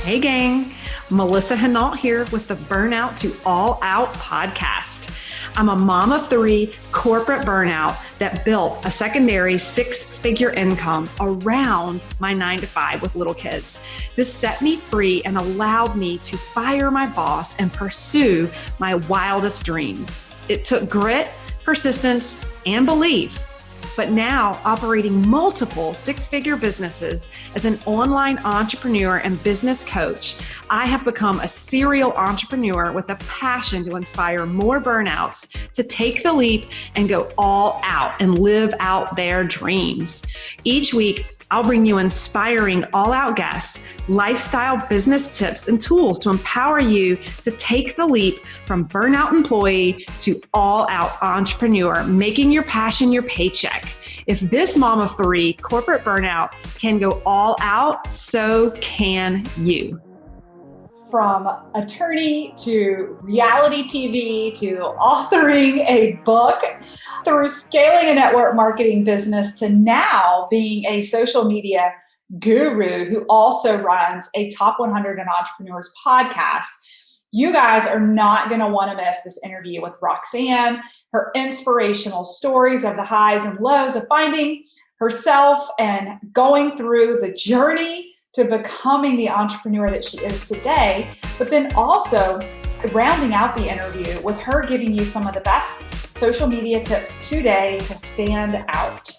Hey gang, Melissa Hinault here with the Burnout to All Out podcast. I'm a mom of three, corporate burnout that built a secondary 6-figure income around my 9 to 5 with little kids. This set me free and allowed me to fire my boss and pursue my wildest dreams. It took grit, persistence, and belief. But now, operating multiple 6-figure businesses as an online entrepreneur and business coach, I have become a serial entrepreneur with a passion to inspire more burnouts to take the leap and go all out and live out their dreams. Each week, I'll bring you inspiring all-out guests, lifestyle business tips, and tools to empower you to take the leap from burnout employee to all-out entrepreneur, making your passion your paycheck. If this mom of three, corporate burnout, can go all out, so can you. From attorney to reality TV to authoring a book, through scaling a network marketing business to now being a social media guru who also runs a Top 100 in Entrepreneurs podcast. You guys are not going to want to miss this interview with Roxanne, her inspirational stories of the highs and lows of finding herself and going through the journey to becoming the entrepreneur that she is today, but then also rounding out the interview with her giving you some of the best social media tips today to stand out.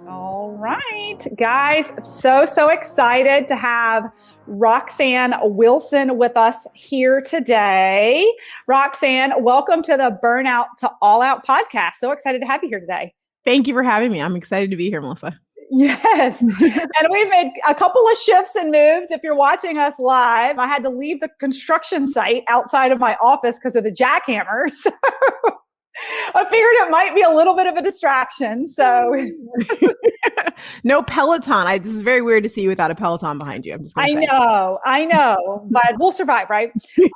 All right, guys, so excited to have Roxanne Wilson with us here today. Roxanne, welcome to the Burnout to All Out podcast. So excited to have you here today. Thank you for having me. I'm excited to be here, Melissa. Yes. And we've made a couple of shifts and moves. If you're watching us live, I had to leave the construction site outside of my office because of the jackhammers. I figured it might be a little bit of a distraction. So no Peloton. This is very weird to see you without a Peloton behind you. I'm just I know, but we'll survive, right?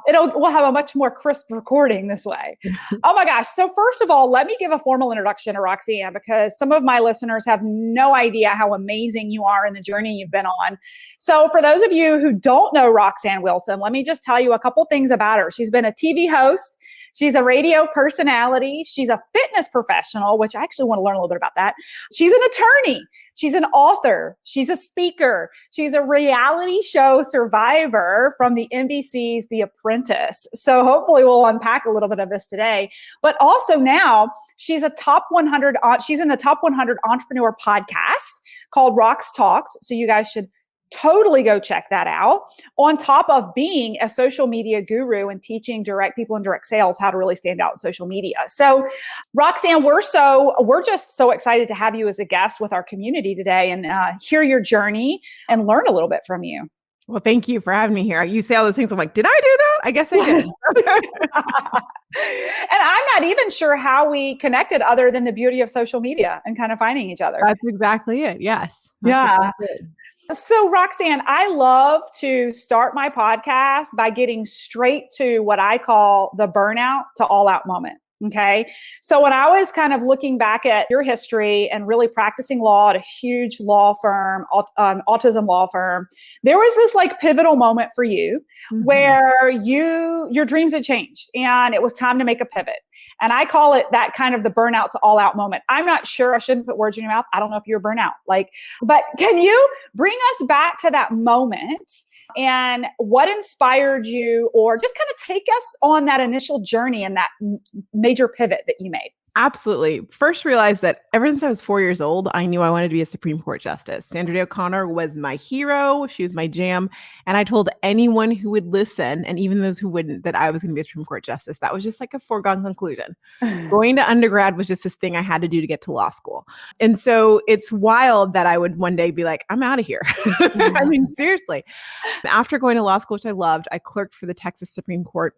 We'll have a much more crisp recording this way. Oh my gosh. So first of all, let me give a formal introduction to Roxanne because some of my listeners have no idea how amazing you are in the journey you've been on. So for those of you who don't know Roxanne Wilson, let me just tell you a couple things about her. She's been a TV host. She's a radio personality. She's a fitness professional, which I actually want to learn a little bit about that. She's an attorney. She's an author. She's a speaker. She's a reality show survivor from the NBC's The Apprentice. So hopefully we'll unpack a little bit of this today. But also now she's in the top 100 entrepreneur podcast called Rox Talks. So you guys should totally go check that out, on top of being a social media guru and teaching direct people in direct sales how to really stand out in social media. So Roxanne, we're just so excited to have you as a guest with our community today and hear your journey and learn a little bit from you. Well, thank you for having me here. You say all those things. I'm like, did I do that? I guess I did. And I'm not even sure how we connected other than the beauty of social media and kind of finding each other. That's exactly it. Yes. Yeah. So Roxanne, I love to start my podcast by getting straight to what I call the burnout to all out moment. Okay. So when I was kind of looking back at your history and really practicing law at a huge law firm, autism law firm, there was this like pivotal moment for you where your dreams had changed and it was time to make a pivot. And I call it that kind of the burnout to all out moment. I'm not sure, I shouldn't put words in your mouth. I don't know if you're burnout, but can you bring us back to that moment and what inspired you, or just kind of take us on that initial journey and that major pivot that you made? Absolutely. First realized that ever since I was 4 years old, I knew I wanted to be a Supreme Court justice. Sandra Day O'Connor was my hero. She was my jam. And I told anyone who would listen, and even those who wouldn't, that I was going to be a Supreme Court justice. That was just like a foregone conclusion. Going to undergrad was just this thing I had to do to get to law school. And so it's wild that I would one day be like, I'm out of here. I mean, seriously. After going to law school, which I loved, I clerked for the Texas Supreme Court.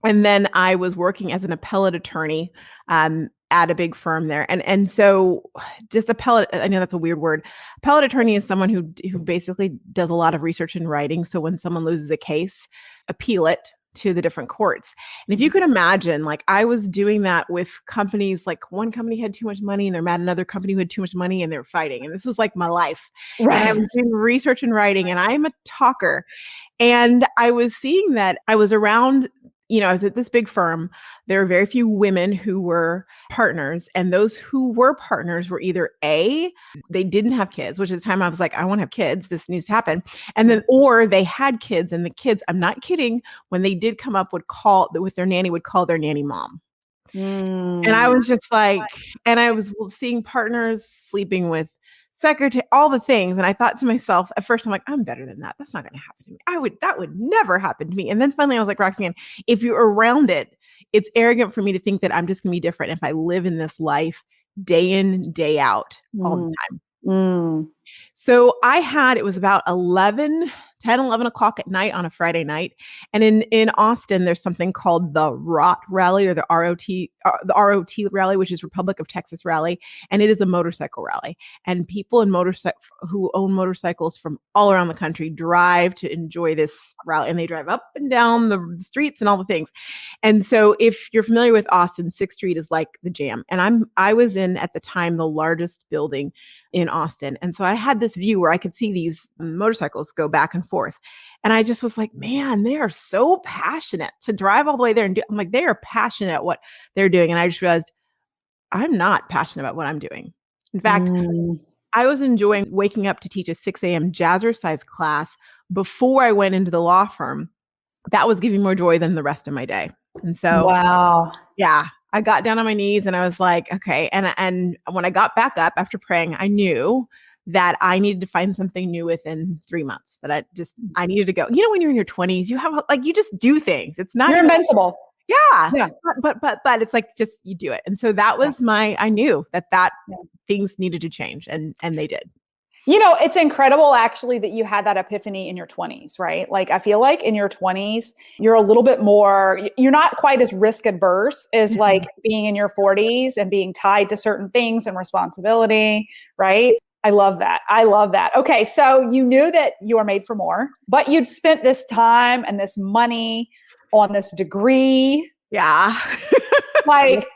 And then I was working as an appellate attorney at a big firm there. And so just appellate, I know that's a weird word. Appellate attorney is someone who basically does a lot of research and writing. So when someone loses a case, appeal it, to the different courts. And if you could imagine, like I was doing that with companies, like one company had too much money and they're mad at another company who had too much money and they're fighting. And this was like my life. And I was doing research and writing, and I'm a talker. And I was seeing that I was around, I was at this big firm. There were very few women who were partners. And those who were partners were either they didn't have kids, which at the time I was like, I want to have kids. This needs to happen. And then, or they had kids, and the kids, I'm not kidding, when they did come up, would call with their nanny, would call their nanny mom. And I was just like, and I was seeing partners sleeping with secretary, all the things. And I thought to myself, at first, I'm like, I'm better than that. That's not going to happen to me. That would never happen to me. And then finally I was like, Roxanne, if you're around it, it's arrogant for me to think that I'm just going to be different if I live in this life day in, day out, all the time. So it was about 10, 11 o'clock at night on a Friday night. And in Austin, there's something called the ROT rally, or the ROT rally, which is Republic of Texas rally. And it is a motorcycle rally. And people who own motorcycles from all around the country drive to enjoy this rally. And they drive up and down the streets and all the things. And so if you're familiar with Austin, 6th Street is like the jam. And I was in, at the time, the largest building in Austin. And so I had this view where I could see these motorcycles go back and forth. And I just was like, man, they are so passionate to drive all the way there. And I'm like, they are passionate at what they're doing. And I just realized I'm not passionate about what I'm doing. In fact, I was enjoying waking up to teach a 6 a.m. jazzercise class before I went into the law firm. That was giving more joy than the rest of my day. And so, wow. Yeah. I got down on my knees and I was like, okay. And when I got back up after praying, I knew that I needed to find something new within 3 months, that I needed to go. When you're in your 20s, you just do things. It's not, you're invincible. Yeah. But it's like, just, you do it. And so that was I knew that things needed to change, and they did. It's incredible actually that you had that epiphany in your 20s, right? Like, I feel like in your 20s, you're a little bit more, you're not quite as risk adverse as like being in your 40s and being tied to certain things and responsibility, right? I love that. Okay. So you knew that you were made for more, but you'd spent this time and this money on this degree. Yeah. Like,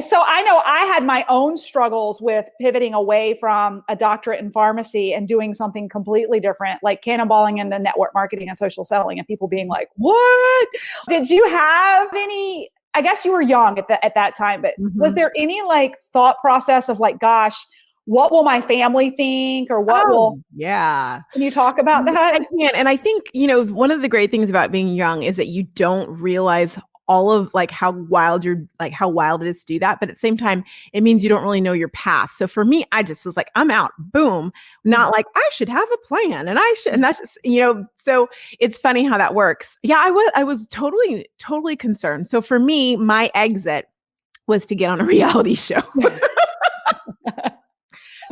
so I know I had my own struggles with pivoting away from a doctorate in pharmacy and doing something completely different, like cannonballing into network marketing and social selling, and people being like, what? Did you have any, I guess you were young at that time, but was there any like thought process of like, gosh, what will my family think, or what will? Yeah. Can you talk about that? I can. And I think, one of the great things about being young is that you don't realize all of like how wild it is to do that. But at the same time, it means you don't really know your path. So for me, I just was like, I'm out, boom. Not like I should have a plan and that's just, so it's funny how that works. Yeah, I was totally concerned. So for me, my exit was to get on a reality show.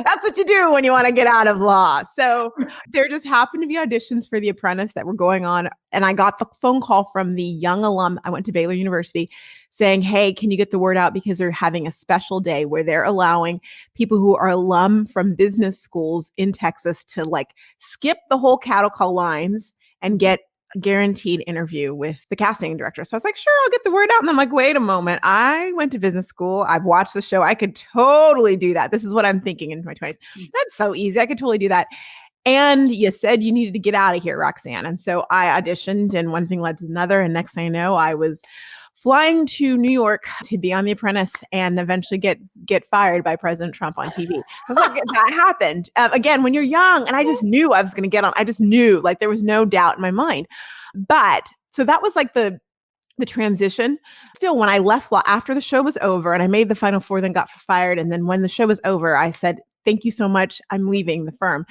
That's what you do when you want to get out of law. So there just happened to be auditions for The Apprentice that were going on. And I got the phone call from the young alum. I went to Baylor University saying, hey, can you get the word out? Because they're having a special day where they're allowing people who are alum from business schools in Texas to like skip the whole cattle call lines and get a guaranteed interview with the casting director. So I was like, sure, I'll get the word out. And I'm like, wait a moment. I went to business school. I've watched the show. I could totally do that. This is what I'm thinking in my 20s. That's so easy. I could totally do that. And you said you needed to get out of here, Roxanne. And so I auditioned, and one thing led to another. And next thing I know, I was flying to New York to be on The Apprentice and eventually get fired by President Trump on TV. I was like, that happened. Again, when you're young, and I just knew I was going to get on. I just knew, like, there was no doubt in my mind. But so that was like the transition. Still, when I left after the show was over and I made the final four, then got fired. And then when the show was over, I said, thank you so much. I'm leaving the firm.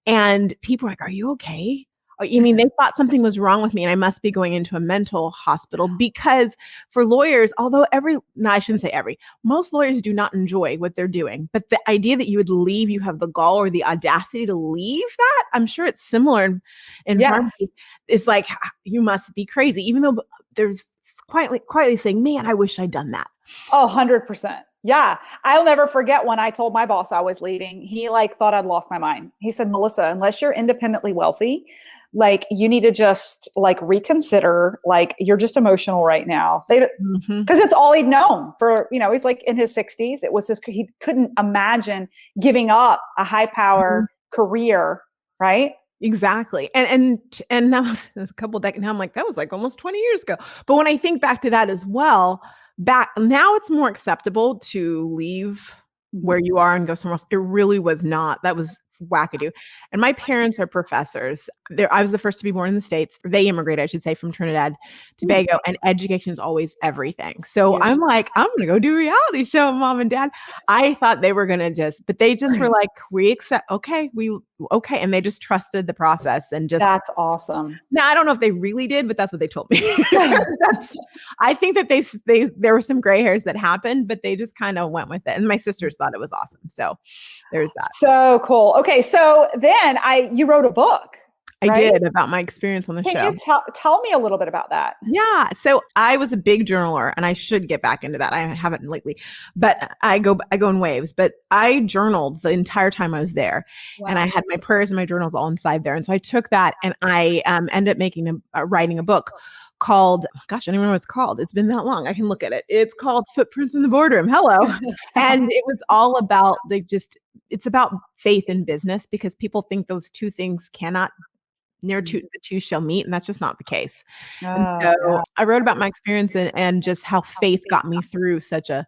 And people were like, are you okay? They thought something was wrong with me and I must be going into a mental hospital, because for lawyers, although I shouldn't say every, most lawyers do not enjoy what they're doing. But the idea that you would leave, you have the gall or the audacity to leave that, I'm sure it's similar in pharmacy. It's like, you must be crazy, even though there's quietly saying, man, I wish I'd done that. Oh, 100%. Yeah. I'll never forget when I told my boss I was leaving, he like thought I'd lost my mind. He said, Melissa, unless you're independently wealthy, like, you need to just like reconsider, like, you're just emotional right now. Because it's all he'd known for, he's like in his 60s. It was just, he couldn't imagine giving up a high power career. Right. Exactly. And now it's a couple decades now, I'm like, that was like almost 20 years ago. But when I think back to that as well, back now it's more acceptable to leave where you are and go somewhere else. It really was not. That was wackadoo. And my parents are professors. I was the first to be born in the States. They immigrated, I should say, from Trinidad, Tobago, and education is always everything. So I'm like, I'm going to go do a reality show, Mom and Dad. I thought they were going to but they just were like, we accept, okay. And they just trusted the process and just. That's awesome. Now, I don't know if they really did, but that's what they told me. I think that there were some gray hairs that happened, but they just kind of went with it. And my sisters thought it was awesome. So there's that. So cool. Okay. So then you wrote a book. I did, about my experience on the show. Can you tell me a little bit about that? Yeah. So I was a big journaler, and I should get back into that. I haven't lately, but I go in waves. But I journaled the entire time I was there, and I had my prayers and my journals all inside there. And so I took that, and I ended up writing a book called, gosh, I don't remember what it's called. It's been that long. I can look at it. It's called Footprints in the Boardroom. Hello. And it was all about it's about faith in business, because people think those two things cannot. The two shall meet, and that's just not the case. I wrote about my experience and just how faith got me through such a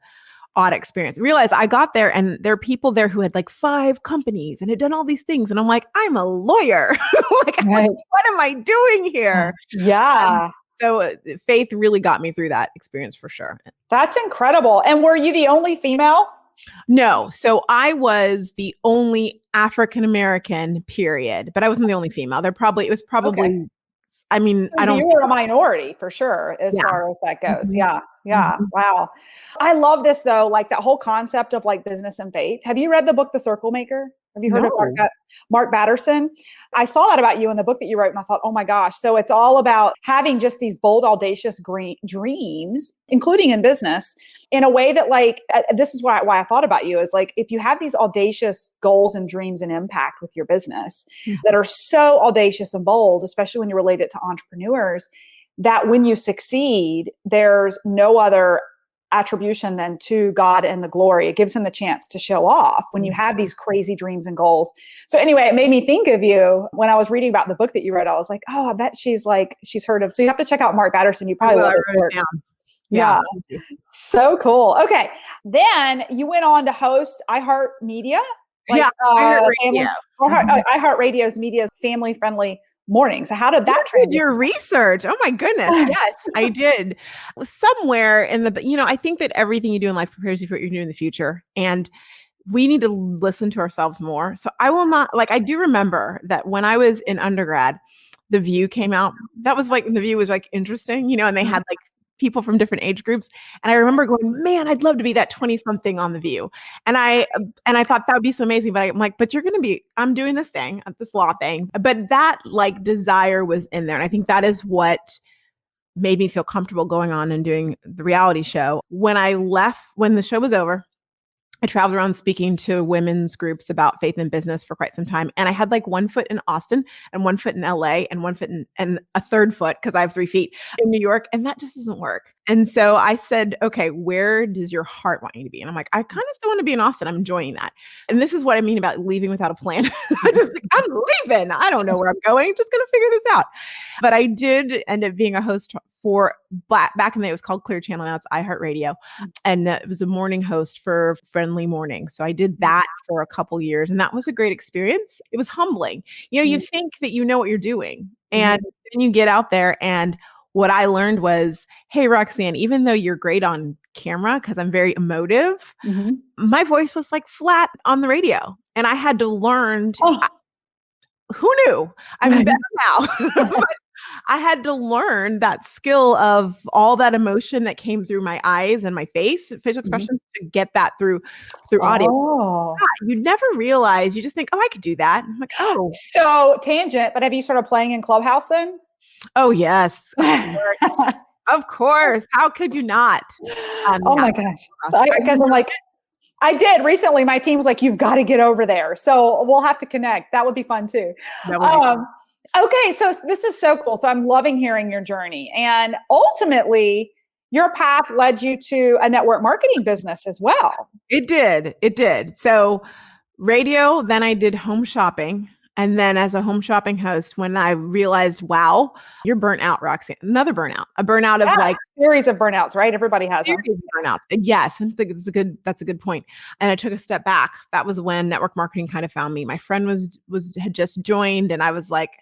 odd experience. I realized I got there, and there are people there who had like 5 companies and had done all these things, and I'm like, I'm a lawyer. What am I doing here? Yeah. So faith really got me through that experience for sure. That's incredible. And were you the only female? No. So I was the only African-American, period, but I wasn't the only female. It was probably, I mean, you were a minority for sure, as far as that goes. Yeah. Wow. I love this though. Like that whole concept of like business and faith. Have you read the book, The Circle Maker? Have you heard of Mark Batterson? I saw that about you in the book that you wrote, and I thought, oh my gosh. So it's all about having just these bold, audacious dreams, including in business, in a way that this is why I thought about you, is like, if you have these audacious goals and dreams and impact with your business that are so audacious and bold, especially when you relate it to entrepreneurs, that when you succeed, there's no other attribution than to God and the glory. It gives him the chance to show off when you have these crazy dreams and goals. So anyway, it made me think of you when I was reading about the book that you wrote. I was like, oh, I bet she's heard of. So you have to check out Mark Batterson. You probably love his work. Yeah. So cool. Okay. Then you went on to host iHeartMedia. iHeartRadio's Media's family-friendly mornings. So how did that transition? Your research. Oh my goodness. Yes, I did. It was somewhere in I think that everything you do in life prepares you for what you're doing in the future. And we need to listen to ourselves more. So I will not, I do remember that when I was in undergrad, The View came out. That was The View was interesting, and they had people from different age groups. And I remember going, man, I'd love to be that 20 something on The View. And I thought that would be so amazing. But I'm like, but I'm doing this thing, this law thing. But that desire was in there. And I think that is what made me feel comfortable going on and doing the reality show. When the show was over, I traveled around speaking to women's groups about faith in business for quite some time. And I had 1 foot in Austin and 1 foot in LA and 1 foot and a third foot, because I have 3 feet, in New York. And that just doesn't work. And so I said, okay, where does your heart want you to be? And I'm like, I kind of still want to be in Austin. I'm enjoying that. And this is what I mean about leaving without a plan. I'm leaving. I don't know where I'm going. Just going to figure this out. But I did end up being a host for back in the day, it was called Clear Channel. Now it's iHeartRadio. And it was a morning host for Friendly Morning. So I did that for a couple years, and that was a great experience. It was humbling. You think that you know what you're doing, and then you get out there, and what I learned was, hey, Roxanne, even though you're great on camera, because I'm very emotive, my voice was flat on the radio. And I had to learn who knew? I'm better now. But I had to learn that skill of all that emotion that came through my eyes and my face, facial expressions, to get that through audio. You never realize, you just think, oh, I could do that. I'm like, oh. So tangent, but have you started playing in Clubhouse then? Oh, yes. Of course. How could you not? Oh my gosh. Because I'm like, I did recently. My team was like, you've got to get over there. So we'll have to connect. That would be fun too. Okay, so this is so cool. So I'm loving hearing your journey. And ultimately, your path led you to a network marketing business as well. It did. It did. So radio, then I did home shopping. And then as a home shopping host, when I realized, wow, you're burnt out, Roxanne. Another burnout, a burnout of like series of burnouts, right? Everybody has them. Burnouts. Yes. I think that's a good point. And I took a step back. That was when network marketing kind of found me. My friend had just joined and I was like,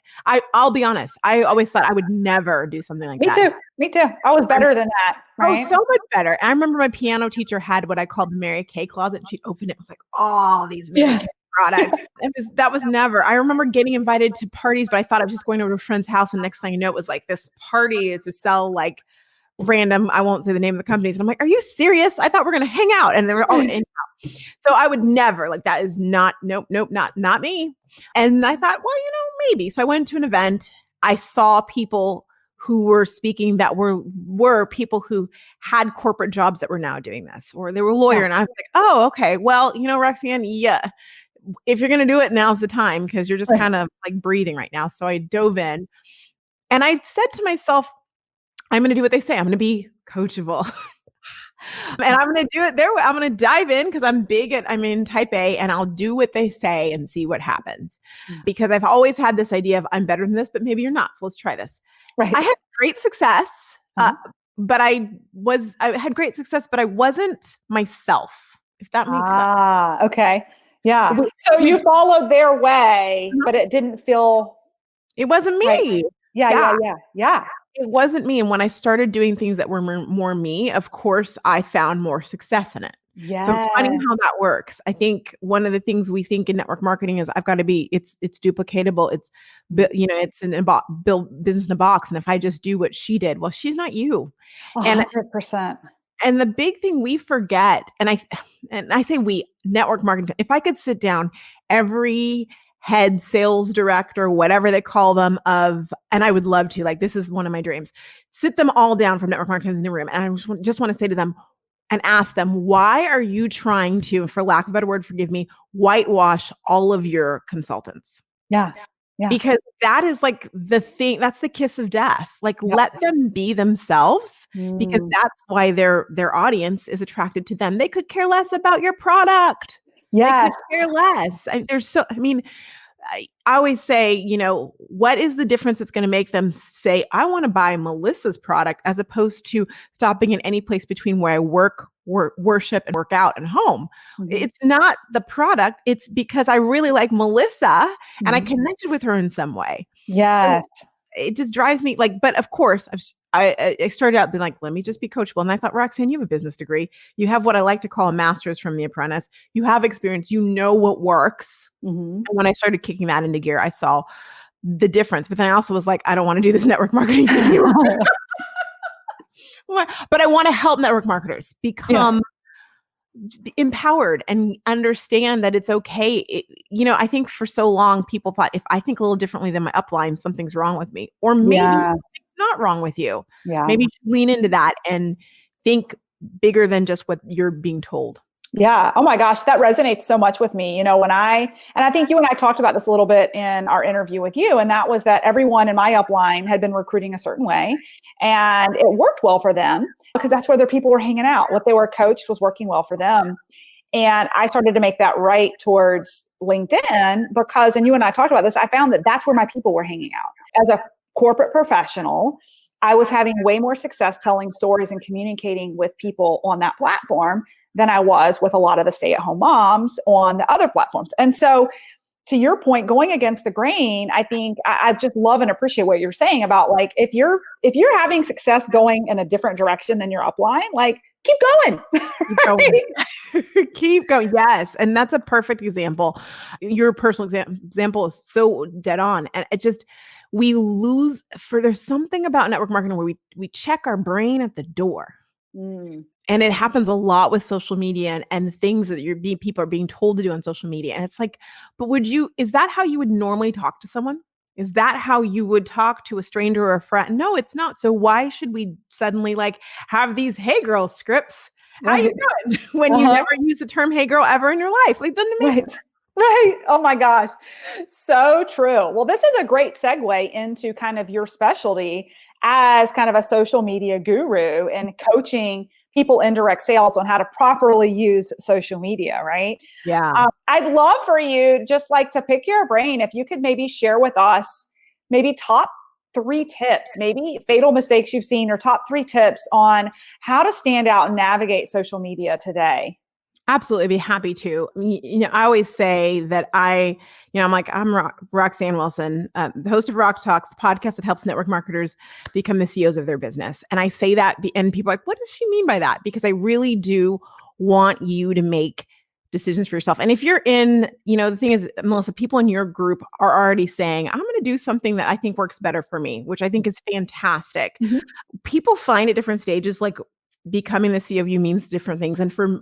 I'll be honest. I always thought I would never do something like that. Me too. I was better than that. Right? Oh, so much better. I remember my piano teacher had what I called the Mary Kay closet, and she'd open it. It was like, oh, these Mary Kay products. That was never. I remember getting invited to parties, but I thought I was just going over to a friend's house, and next thing you know, it was like this party to sell like random. I won't say the name of the companies. And I'm like, are you serious? I thought we were going to hang out, and they were all in. So I would never like that. Is not not me. And I thought, well, maybe. So I went to an event. I saw people who were speaking that were people who had corporate jobs that were now doing this, or they were a lawyer. And I was like, oh, okay. Well, Roxanne, yeah, if you're going to do it, now's the time because you're just kind of like breathing right now. So I dove in and I said to myself, I'm going to do what they say. I'm going to be coachable. And I'm going to do it there. I'm going to dive in because I'm in type A and I'll do what they say and see what hames. Because I've always had this idea of I'm better than this, but maybe you're not. So let's try this. Right. I had great success, but I had great success, but I wasn't myself, if that makes sense. Okay. Yeah. So you followed their way, but it didn't feel. It wasn't me. Right. Yeah. It wasn't me. And when I started doing things that were more me, of course, I found more success in it. Yeah. So finding how that works. I think one of the things we think in network marketing is I've got to be, it's duplicatable. It's, it's build business in a box. And if I just do what she did, well, she's not you. 100%. And the big thing we forget, and I say we, network marketing, if I could sit down every head sales director, whatever they call them and I would love to, like, this is one of my dreams, sit them all down from network marketing in the room. And I just want to say to them and ask them, why are you trying to, for lack of a better word, forgive me, whitewash all of your consultants? Yeah. Because that is like the thing, that's the kiss of death. Like let them be themselves because that's why their audience is attracted to them. They could care less about your product. Yes. They could care less. I always say, what is the difference that's going to make them say, I want to buy Melissa's product as opposed to stopping in any place between where I worship and work out and home. Mm-hmm. It's not the product. It's because I really like Melissa and I connected with her in some way. Yes. So it just drives me but of course I started out being like, let me just be coachable. And I thought, Roxanne, you have a business degree. You have what I like to call a master's from The Apprentice. You have experience. You know what works. Mm-hmm. And when I started kicking that into gear, I saw the difference. But then I also was like, I don't want to do this network marketing thing anymore. But I want to help network marketers become empowered and understand that it's okay. I think for so long people thought if I think a little differently than my upline, something's wrong with me. Or maybe it's not wrong with you. Yeah. Maybe lean into that and think bigger than just what you're being told. Yeah. Oh my gosh, that resonates so much with me. And I think you and I talked about this a little bit in our interview with you, and that was that everyone in my upline had been recruiting a certain way and it worked well for them because that's where their people were hanging out. What they were coached was working well for them. And I started to make that right towards LinkedIn because, and you and I talked about this, I found that that's where my people were hanging out. As a corporate professional, I was having way more success telling stories and communicating with people on that platform than I was with a lot of the stay-at-home moms on the other platforms. And so to your point, going against the grain, I think I just love and appreciate what you're saying about like, if you're having success going in a different direction than your upline, like keep going. Keep going. Yes. And that's a perfect example. Your personal example is so dead on. And it just, we lose there's something about network marketing where we check our brain at the door. And it happens a lot with social media and the things that people are being told to do on social media. And it's like, but is that how you would normally talk to someone? Is that how you would talk to a stranger or a friend? No, it's not. So why should we suddenly have these hey girl scripts? How you doing? When you never use the term hey girl ever in your life. Like, doesn't it make sense? Right. Oh my gosh. So true. Well, this is a great segue into kind of your specialty as kind of a social media guru and coaching people in direct sales on how to properly use social media, right? Yeah. I'd love for you just like to pick your brain if you could maybe share with us maybe top 3 tips, maybe fatal mistakes you've seen or top 3 tips on how to stand out and navigate social media today. Absolutely, be happy to. I always say that I'm Roxanne Wilson, the host of Rock Talks, the podcast that helps network marketers become the CEOs of their business. And I say that, and people are like, what does she mean by that? Because I really do want you to make decisions for yourself. And if you're the thing is, Melissa, people in your group are already saying, I'm going to do something that I think works better for me, which I think is fantastic. Mhm. People find at different stages, like becoming the CEO of you means different things. And for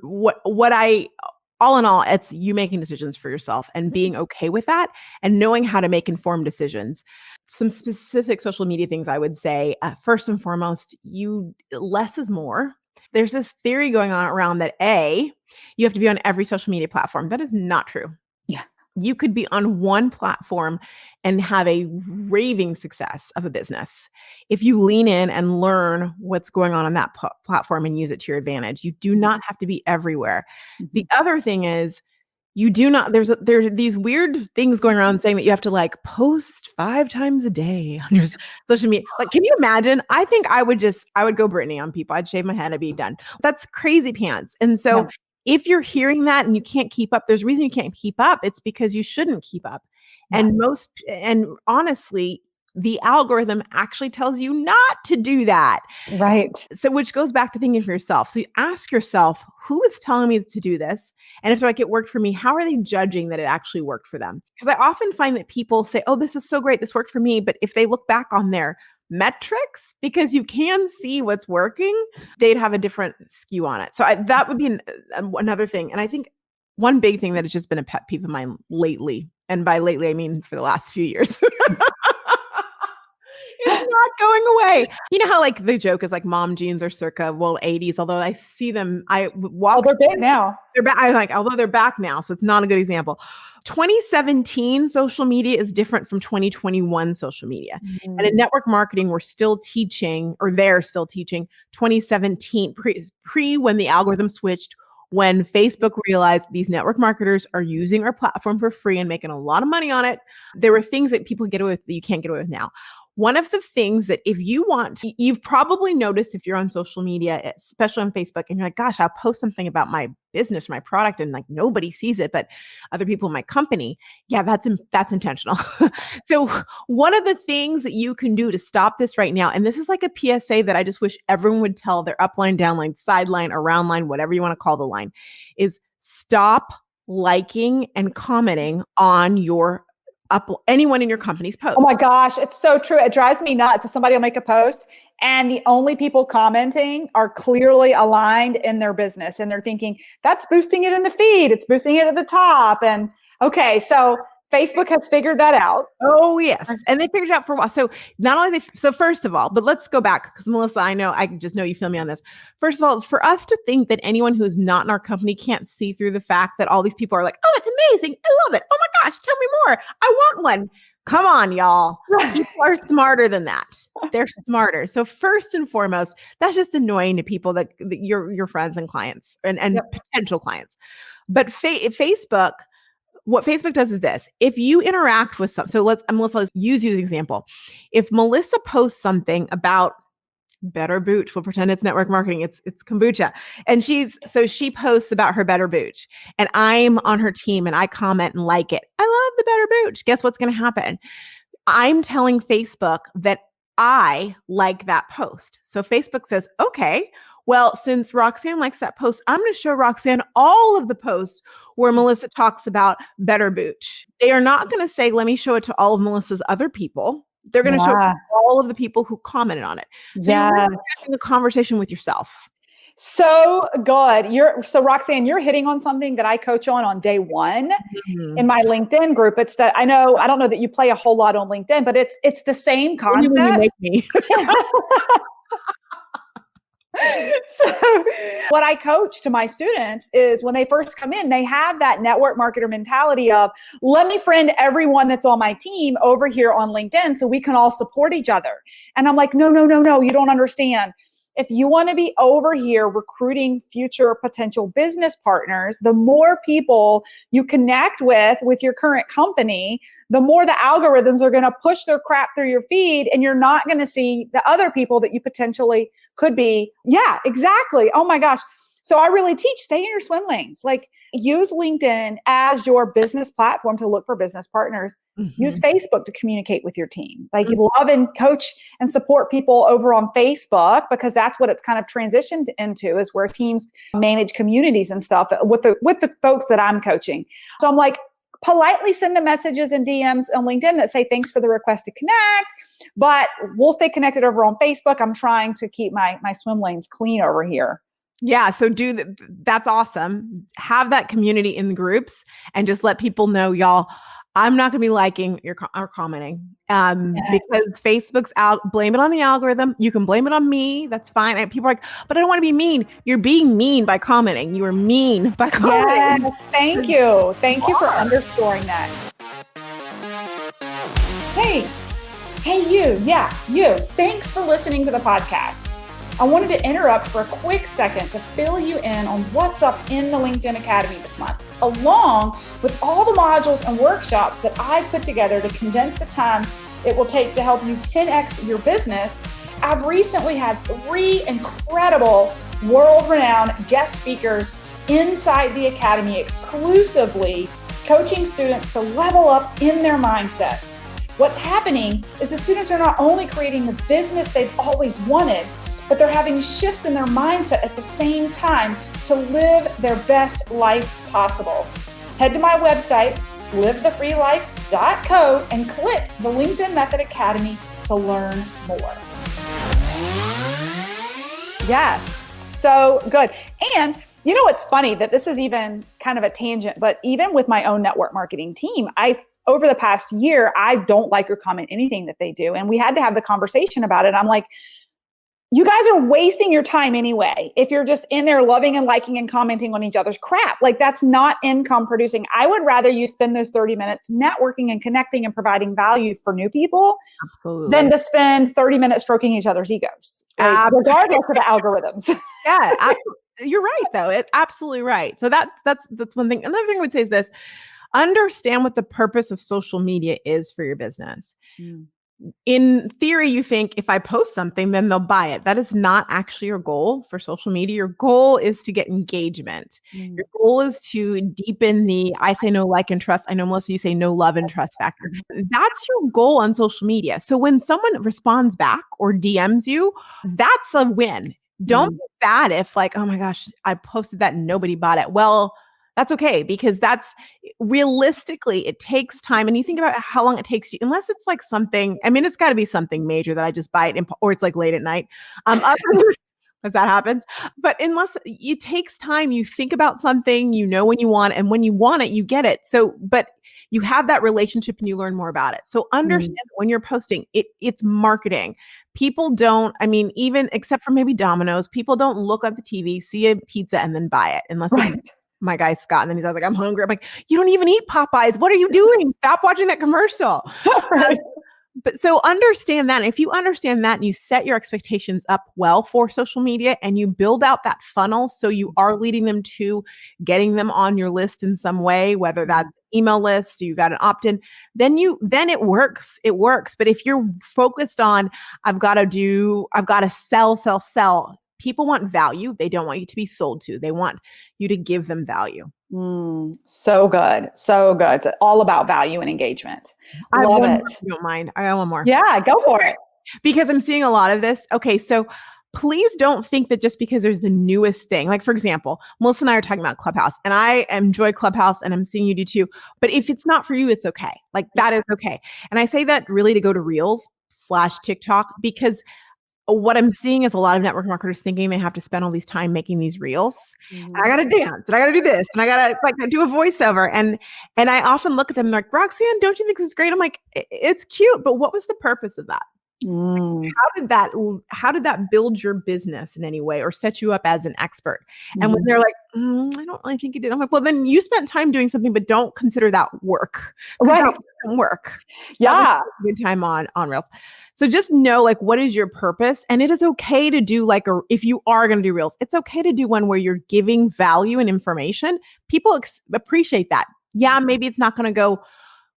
all in all, it's you making decisions for yourself and being okay with that and knowing how to make informed decisions. Some specific social media things I would say, first and foremost, less is more. There's this theory going on around that you have to be on every social media platform. That is not true. Yeah. You could be on one platform and have a raving success of a business if you lean in and learn what's going on that platform and use it to your advantage. You do not have to be everywhere. Mhm. The other thing is you do not, there's these weird things going around saying that you have to like post 5 times a day on your social media. Like, can you imagine? I think I would go Brittany on people. I'd shave my head, I'd be done. That's crazy pants. And so Yeah. if you're hearing that and you can't keep up, there's a reason you can't keep up. It's because you shouldn't keep up. Yeah. And honestly, the algorithm actually tells you not to do that. Right. So, which goes back to thinking for yourself. So you ask yourself, who is telling me to do this? And if they're like, it worked for me, how are they judging that it actually worked for them? Because I often find that people say, oh, this is so great, this worked for me. But if they look back on their metrics, because you can see what's working, they'd have a different skew on it. So that would be another thing. And I think one big thing that has just been a pet peeve of mine lately, and by lately, I mean for the last few years, it's not going away. You know how like the joke is like mom jeans are circa 80s, although I see them, I walk. Oh, they're big now. They're back. I was like, although they're back now, so it's not a good example. 2017 social media is different from 2021 social media. And in network marketing, they're still teaching 2017 pre when the algorithm switched, when Facebook realized these network marketers are using our platform for free and making a lot of money on it. There were things that people get away with that you can't get away with now. One of the things that you've probably noticed if you're on social media, especially on Facebook, and you're like, gosh, I'll post something about my business, my product, and like nobody sees it, but other people in my company. Yeah, that's intentional. So one of the things that you can do to stop this right now, and this is like a PSA that I just wish everyone would tell their upline, downline, sideline, around line, whatever you want to call the line, is stop liking and commenting on anyone in your company's post. Oh my gosh, it's so true. It drives me nuts. If somebody will make a post and the only people commenting are clearly aligned in their business and they're thinking, that's boosting it in the feed. It's boosting it at the top. And okay, so Facebook has figured that out. Oh, yes. And they figured it out for a while. So so first of all, but let's go back because Melissa, I just know you feel me on this. First of all, for us to think that anyone who is not in our company can't see through the fact that all these people are like, oh, it's amazing. I love it. Oh my gosh, tell me more. I want one. Come on, y'all. People are smarter than that. They're smarter. So first and foremost, that's just annoying to people that your friends and clients and Yep. potential clients. But Facebook, what Facebook does is this. If you interact with Melissa, let's use you as an example. If Melissa posts something about Better Booch, we'll pretend it's network marketing, it's kombucha. And she posts about her Better Booch and I'm on her team and I comment and like it. I love the Better Booch. Guess what's going to happen? I'm telling Facebook that I like that post. So Facebook says, okay, well, since Roxanne likes that post, I'm going to show Roxanne all of the posts where Melissa talks about Better Booch. They are not going to say, let me show it to all of Melissa's other people. They're going to show it to all of the people who commented on it. So you're having a conversation with yourself. So good. So Roxanne, you're hitting on something that I coach on day one in my LinkedIn group. It's that I don't know that you play a whole lot on LinkedIn, but it's the same concept. Only when you make me. So what I coach to my students is when they first come in, they have that network marketer mentality of, let me friend everyone that's on my team over here on LinkedIn so we can all support each other. And I'm like, no, you don't understand. If you want to be over here recruiting future potential business partners, the more people you connect with your current company, the more the algorithms are going to push their crap through your feed, and you're not going to see the other people that you potentially could be. Yeah, exactly. Oh my gosh. So I really teach, stay in your swim lanes. Like, use LinkedIn as your business platform to look for business partners. Mm-hmm. Use Facebook to communicate with your team. Like, you love and coach and support people over on Facebook, because that's what it's kind of transitioned into, is where teams manage communities and stuff with the folks that I'm coaching. So I'm like, politely send the messages and DMs on LinkedIn that say, thanks for the request to connect, but we'll stay connected over on Facebook. I'm trying to keep my swim lanes clean over here. Yeah. So that's awesome. Have that community in the groups and just let people know, y'all, I'm not going to be liking or commenting because Facebook's out. Blame it on the algorithm. You can blame it on me. That's fine. And people are like, but I don't want to be mean. You're being mean by commenting. You are mean by commenting. Yes. Thank you. Thank you for underscoring that. Hey, you. Yeah, you. Thanks for listening to the podcast. I wanted to interrupt for a quick second to fill you in on what's up in the LinkedIn Academy this month, along with all the modules and workshops that I've put together to condense the time it will take to help you 10x your business. I've recently had 3 incredible world-renowned guest speakers inside the Academy, exclusively coaching students to level up in their mindset. What's happening is the students are not only creating the business they've always wanted, but they're having shifts in their mindset at the same time to live their best life possible. Head to my website, livethefreelife.co, and click the LinkedIn Method Academy to learn more. Yes, so good. And you know what's funny, that this is even kind of a tangent, but even with my own network marketing team, over the past year, I don't like or comment anything that they do. And we had to have the conversation about it. I'm like, you guys are wasting your time anyway. If you're just in there loving and liking and commenting on each other's crap, like, that's not income producing. I would rather you spend those 30 minutes networking and connecting and providing value for new people than to spend 30 minutes stroking each other's egos, regardless of the algorithms. Yeah, you're right though. It's absolutely right. So that's one thing. Another thing I would say is this: understand what the purpose of social media is for your business. In theory, you think if I post something, then they'll buy it. That is not actually your goal for social media. Your goal is to get engagement. Your goal is to deepen the I say no, like, and trust. I know, Melissa, you say no, love, and trust factor. That's your goal on social media. So when someone responds back or DMs you, that's a win. Don't be sad if, like, oh my gosh, I posted that and nobody bought it. Well, that's okay, because that's realistically, it takes time. And you think about how long it takes you, unless it's like something, I mean, it's got to be something major that I just buy it or it's like late at night. As that happens. But unless it takes time, you think about something, you know, when you want it, and when you want it, you get it. So, but you have that relationship and you learn more about it. So understand when you're posting, it's marketing. People don't, I mean, even except for maybe Domino's, people don't look at the TV, see a pizza, and then buy it unless it's my guy Scott. And then he's always like, I'm hungry. I'm like, you don't even eat Popeyes. What are you doing? Stop watching that commercial. But so understand that. And if you understand that and you set your expectations up well for social media and you build out that funnel, so you are leading them to getting them on your list in some way, whether that's email list, you got an opt-in, then it works. It works. But if you're focused on, I've got to sell. People want value. They don't want you to be sold to. They want you to give them value. So good. So good. It's all about value and engagement. I love it. If you don't mind. I got one more. Yeah, go for it. Because I'm seeing a lot of this. Okay, so please don't think that just because there's the newest thing, like for example, Melissa and I are talking about Clubhouse, and I enjoy Clubhouse and I'm seeing you do too. But if it's not for you, it's okay. Like that is okay. And I say that really to go to Reels/TikTok, because what I'm seeing is a lot of network marketers thinking they have to spend all these time making these reels. And I got to dance and I got to do this and I got to like do a voiceover. And I often look at them like, Roxanne, don't you think this is great? I'm like, it's cute, but what was the purpose of that? Mm. How did that build your business in any way or set you up as an expert? And when they're like, I don't really think you did. I'm like, well, then you spent time doing something, but don't consider that work. Right. That doesn't work. Yeah. Good time on Reels. So just know like, what is your purpose? And it is okay to do like, if you are going to do Reels, it's okay to do one where you're giving value and information. People appreciate that. Yeah, maybe it's not going to go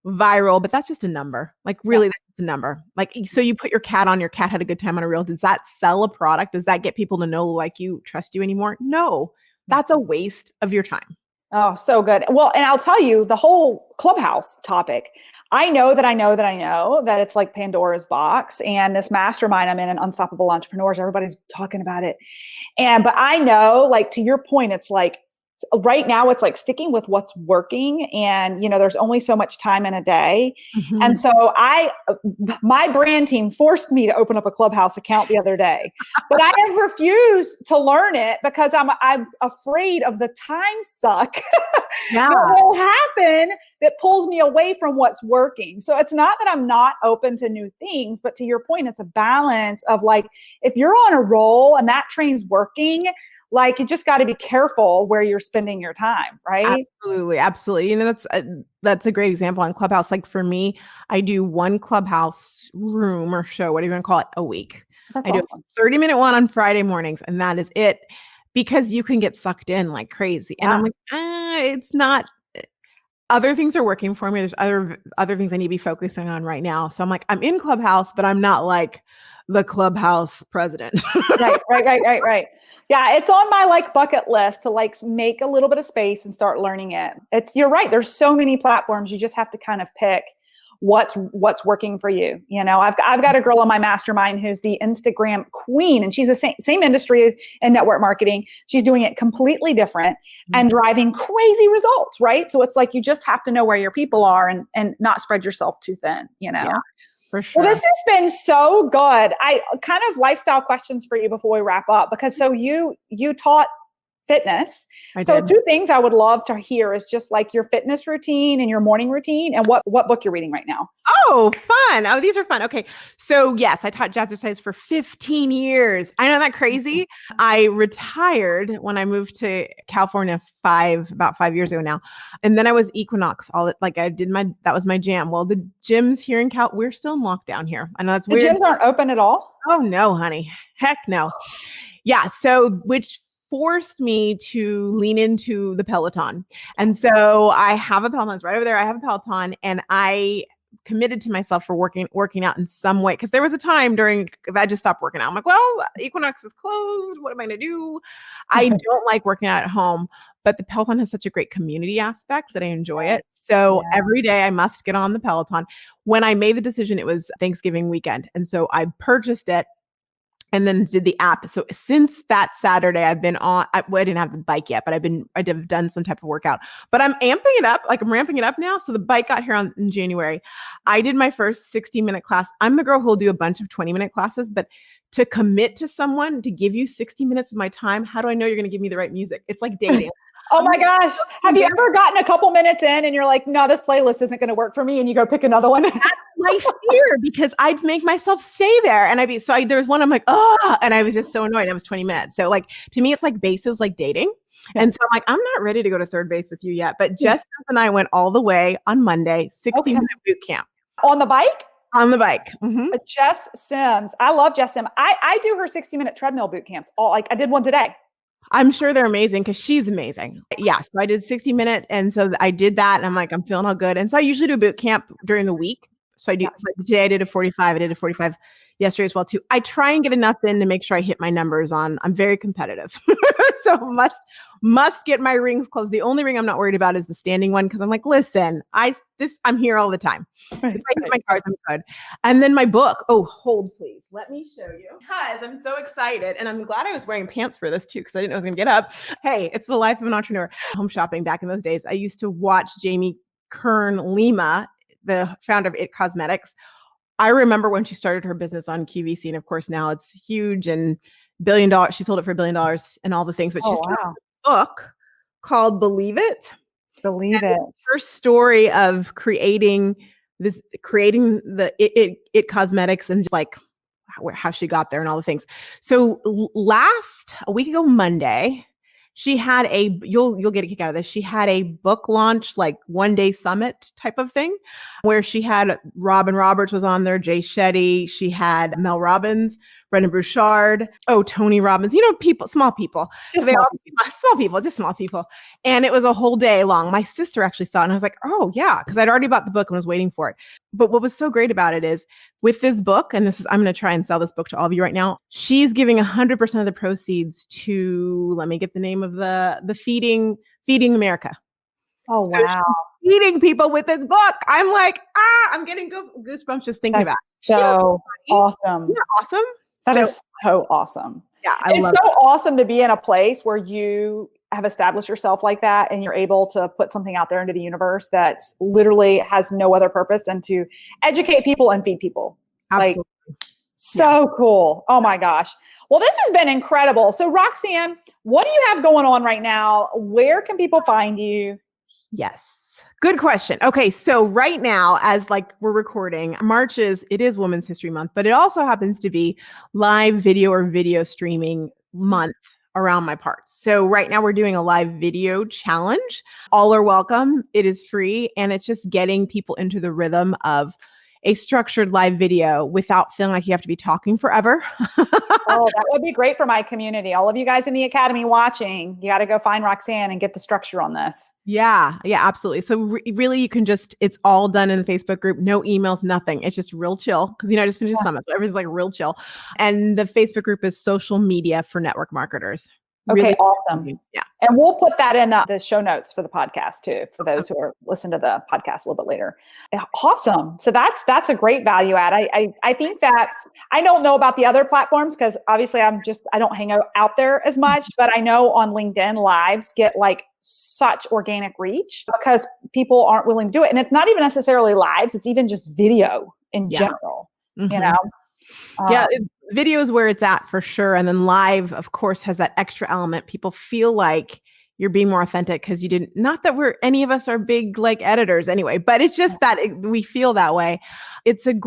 viral, but that's just a number. Like really, that's a number. Like, so you put your cat on, your cat had a good time on a reel. Does that sell a product? Does that get people to know, like you, trust you anymore? No, that's a waste of your time. Oh, so good. Well, and I'll tell you the whole Clubhouse topic. I know that it's like Pandora's box, and this mastermind I'm in, an Unstoppable Entrepreneurs, everybody's talking about it. But I know, like, to your point, it's like, right now it's like sticking with what's working, and there's only so much time in a day. And so my brand team forced me to open up a Clubhouse account the other day, but I have refused to learn it because I'm afraid of the time suck that will happen that pulls me away from what's working. So it's not that I'm not open to new things, but to your point, it's a balance of like, if you're on a roll and that train's working, like, you just got to be careful where you're spending your time, right? Absolutely. That's a great example on Clubhouse. Like for me, I do one Clubhouse room or show, whatever you want to call it, a week. That's I do awesome. a 30-minute one on Friday mornings, and that is it, because you can get sucked in like crazy. And I'm like, it's not. Other things are working for me. There's other things I need to be focusing on right now. So I'm like, I'm in Clubhouse, but I'm not like the Clubhouse president. Right. Yeah, it's on my like bucket list to like make a little bit of space and start learning it. You're right. There's so many platforms. You just have to kind of pick what's working for you. I've got a girl on my mastermind who's the Instagram queen, and she's the same industry in network marketing. She's doing it completely different and driving crazy results, right? So it's like, you just have to know where your people are and not spread yourself too thin, Yeah, for sure. Well, this has been so good. I kind of lifestyle questions for you before we wrap up, because so you taught fitness. So 2 things I would love to hear is just like your fitness routine and your morning routine, and what book you're reading right now. Oh, fun. Oh, these are fun. Okay. So yes, I taught jazzercise for 15 years. I know, that crazy. I retired when I moved to California about 5 years ago now. And then I was Equinox. That was my jam. Well, the gyms here in we're still in lockdown here. I know that's weird. The gyms aren't open at all? Oh no, honey. Heck no. Yeah. So which forced me to lean into the Peloton. And so I have a Peloton. It's right over there. I have a Peloton, and I committed to myself for working out in some way. Cause there was a time during that I just stopped working out. I'm like, well, Equinox is closed. What am I going to do? I don't like working out at home, but the Peloton has such a great community aspect that I enjoy it. So every day I must get on the Peloton. When I made the decision, it was Thanksgiving weekend. And so I purchased it and then did the app. So since that Saturday, I've been on, I didn't have the bike yet, but I've done some type of workout, but I'm amping it up. Like I'm ramping it up now. So the bike got here in January. I did my first 60-minute class. I'm the girl who'll do a bunch of 20-minute classes, but to commit to someone to give you 60 minutes of my time, how do I know you're going to give me the right music? It's like dating. Oh my gosh. Have you ever gotten a couple minutes in and you're like, no, this playlist isn't going to work for me, and you go pick another one? That's my fear, because I'd make myself stay there. And there's one, I'm like, oh, and I was just so annoyed. It was 20 minutes. So like, to me, it's like bases like dating. And so I'm like, I'm not ready to go to third base with you yet. But Jess and I went all the way on Monday, 60-minute boot camp. On the bike? On the bike. Jess Sims. I love Jess Sims. I do her 60-minute treadmill boot camps. I did one today. I'm sure they're amazing because she's amazing. Yeah. So I did 60-minute. And so I did that. And I'm like, I'm feeling all good. And so I usually do a boot camp during the week. So I do, so today I did a 45. I did a 45 yesterday as well too. I try and get enough in to make sure I hit my numbers on. I'm very competitive. So must get my rings closed. The only ring I'm not worried about is the standing one, because I'm like, listen, I'm here all the time. If I hit my cards, I'm good. And then my book. Oh, hold please. Let me show you, because I'm so excited. And I'm glad I was wearing pants for this too, because I didn't know I was going to get up. Hey, it's the life of an entrepreneur. Home shopping back in those days. I used to watch Jamie Kern Lima, the founder of It Cosmetics. I remember when she started her business on QVC, and of course now it's huge and $1 billion. She sold it for $1 billion and all the things, but she's got a book called Believe It. Believe It. Her story of creating the It Cosmetics, and like how she got there and all the things. So a week ago Monday, she had you'll get a kick out of this. She had a book launch, like 1-day summit type of thing, where she had Robin Roberts was on there, Jay Shetty. She had Mel Robbins, Brendan Burchard, Tony Robbins, small people. Just small people. And it was a whole day long. My sister actually saw it and I was like, oh yeah, because I'd already bought the book and was waiting for it. But what was so great about it is with this book, and I'm going to try and sell this book to all of you right now. She's giving 100% of the proceeds to, let me get the name of the Feeding America. Oh, wow. So feeding people with this book. I'm like, I'm getting goosebumps just thinking about it. So awesome. Isn't that awesome? That is so awesome. Yeah, it's so awesome to be in a place where you have established yourself like that and you're able to put something out there into the universe that's literally has no other purpose than to educate people and feed people. Absolutely. Cool. Oh my gosh. Well, this has been incredible. So Roxanne, what do you have going on right now? Where can people find you? Yes. Good question. Okay. So right now, as we're recording, March it is Women's History Month, but it also happens to be live video or video streaming month around my parts. So right now we're doing a live video challenge. All are welcome. It is free. And it's just getting people into the rhythm of a structured live video without feeling like you have to be talking forever. Oh, that would be great for my community. All of you guys in the Academy watching, you got to go find Roxanne and get the structure on this. Yeah, absolutely. So really you can it's all done in the Facebook group, no emails, nothing. It's just real chill because, I just finished the summit. So everything's like real chill. And the Facebook group is Social Media for Network Marketers. Okay, really awesome. Yeah. And we'll put that in the show notes for the podcast too, for those who are listening to the podcast a little bit later. Awesome. So that's a great value add. I think that I don't know about the other platforms because obviously I don't hang out there as much, but I know on LinkedIn lives get such organic reach because people aren't willing to do it. And it's not even necessarily lives. It's even just video in general, Video is where it's at for sure. And then live, of course, has that extra element. People feel like you're being more authentic because not that any of us are big editors anyway, but it's just that we feel that way. It's and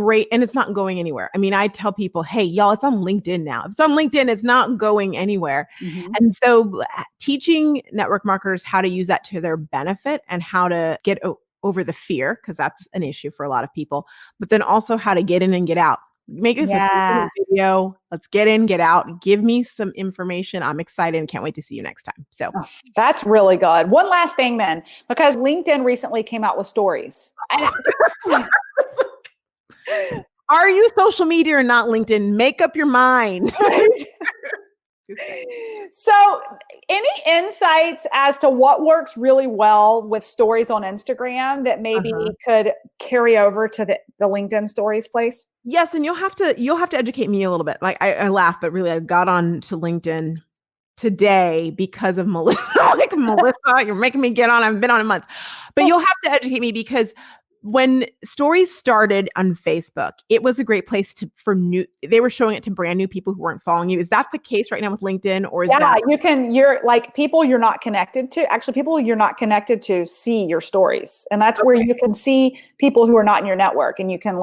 it's not going anywhere. I tell people, hey, y'all, it's on LinkedIn now. If it's on LinkedIn, it's not going anywhere. Mm-hmm. And so teaching network marketers how to use that to their benefit and how to get over the fear, because that's an issue for a lot of people, but then also how to get in and get out. Make this a video. Let's get in, get out. Give me some information. I'm excited and can't wait to see you next time. So that's really good. One last thing then, because LinkedIn recently came out with stories. Are you social media or not LinkedIn? Make up your mind. So any insights as to what works really well with stories on Instagram that maybe could carry over to the LinkedIn stories place? Yes. And you'll have to educate me a little bit. I laugh, but really I got on to LinkedIn today because of Melissa. Melissa, you're making me get on. I haven't been on in months, but you'll have to educate me because when stories started on Facebook, it was a great place they were showing it to brand new people who weren't following you. Is that the case right now with LinkedIn or you're people you're not connected to, people you're not connected to see your stories. And that's where you can see people who are not in your network and you can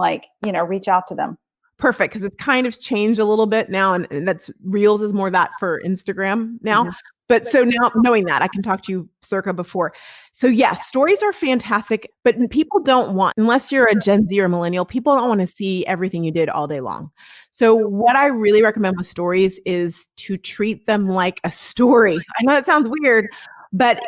reach out to them. Perfect. Because it's kind of changed a little bit now. And that's Reels is more that for Instagram now. Mm-hmm. But so now knowing that, I can talk to you circa before. So yes, stories are fantastic, but people don't want, unless you're a Gen Z or millennial, people don't want to see everything you did all day long. So what I really recommend with stories is to treat them like a story. I know that sounds weird, but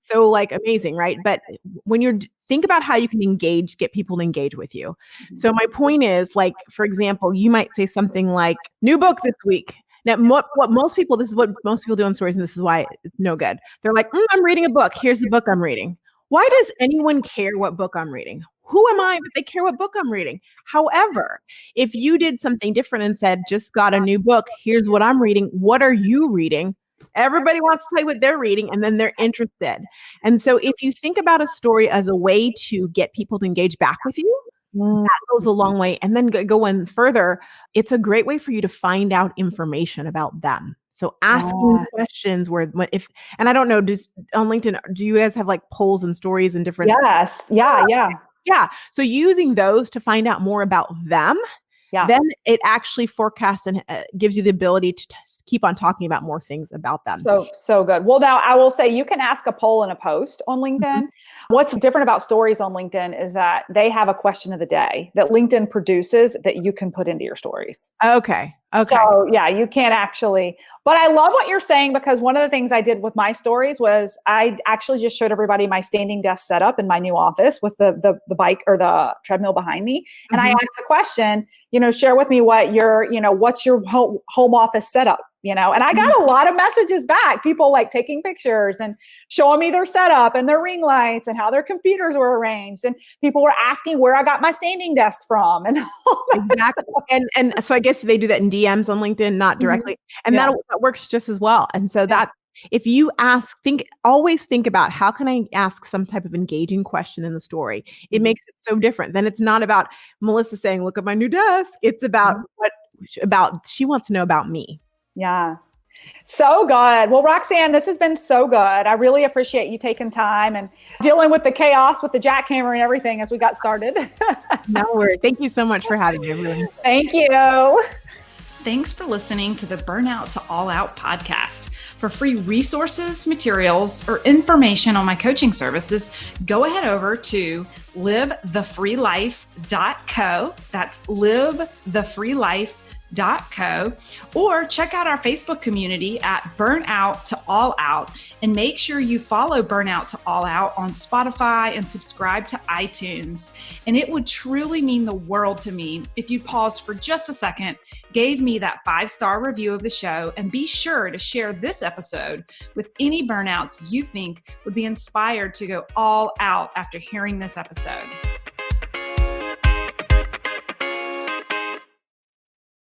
so amazing, right? But when think about how you can get people to engage with you. So my point is for example, you might say something like, new book this week. Now, this is what most people do on stories, and this is why it's no good. They're like, I'm reading a book. Here's the book I'm reading. Why does anyone care what book I'm reading? Who am I that they care what book I'm reading? However, if you did something different and said, just got a new book, here's what I'm reading. What are you reading? Everybody wants to tell you what they're reading, and then they're interested. And so if you think about a story as a way to get people to engage back with you, that goes a long way. And then go one further. It's a great way for you to find out information about them. So asking questions and I don't know, on LinkedIn, do you guys have polls and stories and different? Yes. Yeah. So using those to find out more about them then it actually forecasts and gives you the ability to keep on talking about more things about them. So good. Well, now I will say you can ask a poll in a post on LinkedIn. What's different about stories on LinkedIn is that they have a question of the day that LinkedIn produces that you can put into your stories. Okay. So yeah, you can't actually, but I love what you're saying, because one of the things I did with my stories was I actually just showed everybody my standing desk setup in my new office with the bike or the treadmill behind me. And I asked the question, share with me what's your home office setup, and I got a lot of messages back, people like taking pictures and showing me their setup and their ring lights and how their computers were arranged. And people were asking where I got my standing desk from and all that exactly. And so I guess they do that in DMs on LinkedIn, not directly. And that works just as well. And so that if you always think about how can I ask some type of engaging question in the story? It makes it so different. Then it's not about Melissa saying, look at my new desk. It's about she wants to know about me. Yeah. So good. Well, Roxanne, this has been so good. I really appreciate you taking time and dealing with the chaos with the jackhammer and everything as we got started. No worries. Thank you so much for having me, everyone. Thank you. Thanks for listening to the Burnout to All Out podcast. For free resources, materials, or information on my coaching services, go ahead over to livethefreelife.co. That's livethefreelife.co, or check out our Facebook community at Burnout to All Out, and make sure you follow Burnout to All Out on Spotify and subscribe to iTunes. And it would truly mean the world to me if you paused for just a second, gave me that 5-star review of the show, and be sure to share this episode with any burnouts you think would be inspired to go all out after hearing this episode.